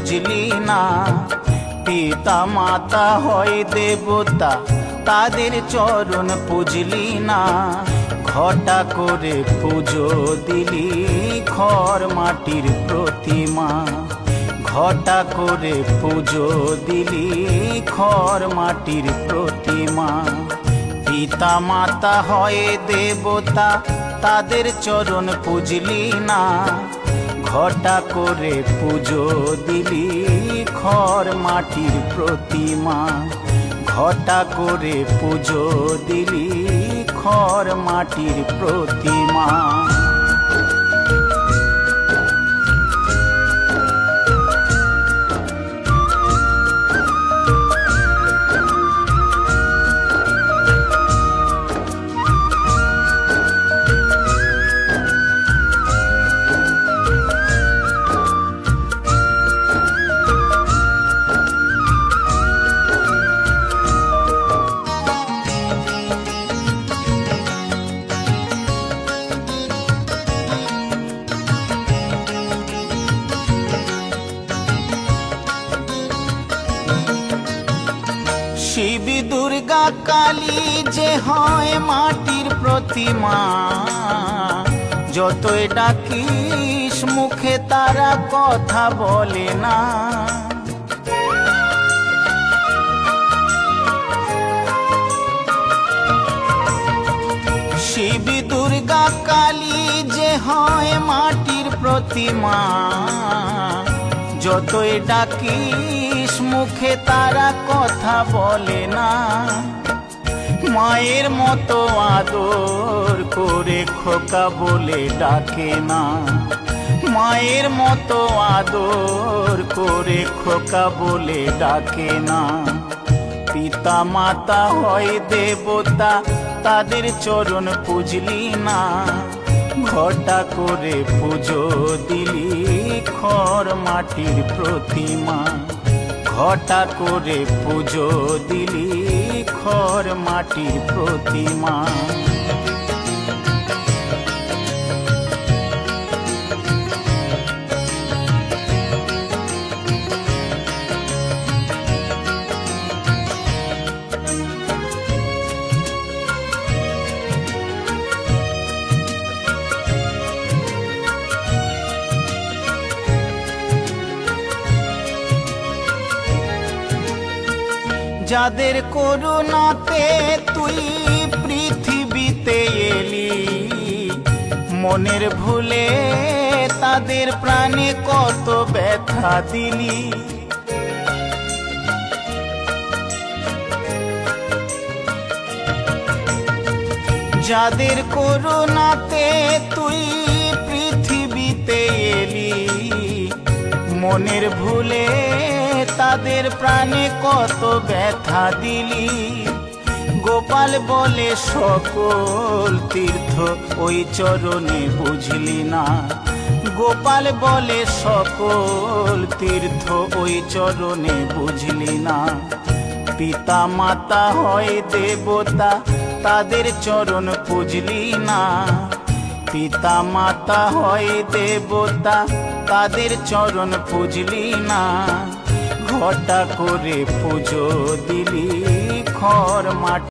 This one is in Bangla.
বুঝলি না। পিতা মাতা হয় দেবতা, তাদের চরণ পুজলি না। ঘটা করে পুজো দিলি খড় মাটির প্রতিমা। ঘটা করে পুজো দিলি খড় মাটির প্রতিমা। পিতা মাতা হয় দেবতা, তাদের চরণ পুজলি না। ঘটা করে পুজো দিলি খড় মাটির প্রতিমা। ঘটা করে পুজো দিলি খড় মাটির প্রতিমা। শিব দুর্গা কালী যে হয় মাটির প্রতিমা। যতই ডাকিস মুখে তারা কথা বলে না। শিব দুর্গা কালী যে হয় মাটির প্রতিমা। যতই ডাকিস মুখে তারা কথা বলে না। মায়ের মতো আদর করে খোকা বলে ডাকে না। মায়ের মতো আদর করে খোকা বলে ডাকে না। পিতা মাতা হয় দেবতা, তাদের চরণ পুজলি না। ঘটা করে পুজো দিলি খড় মাটির প্রতিমা। ঘটা করে পুজো দিলি খড় মাটির প্রতিমা। যাদের করুণাতে তুই পৃথিবীতে এলি, মনের ভুলে তাদের প্রাণে কত ব্যথা দিলি। যাদের করুণাতে তুই পৃথিবীতে এলি, মনের ভুলে তাদের প্রাণে কত ব্যথা দিলি। গোপাল বলে সকল তীর্থ ওই চরণে বুঝলি না। গোপাল বলে সকল তীর্থ ওই চরণে বুঝলি না। পিতা মাতা হয় দেবতা, তাদের চরণ পুজলি না। পিতা মাতা হয় দেবতা, তাদের চরণ পুজলি না। ঘটা করে পুজো দিলি খড় মাটি।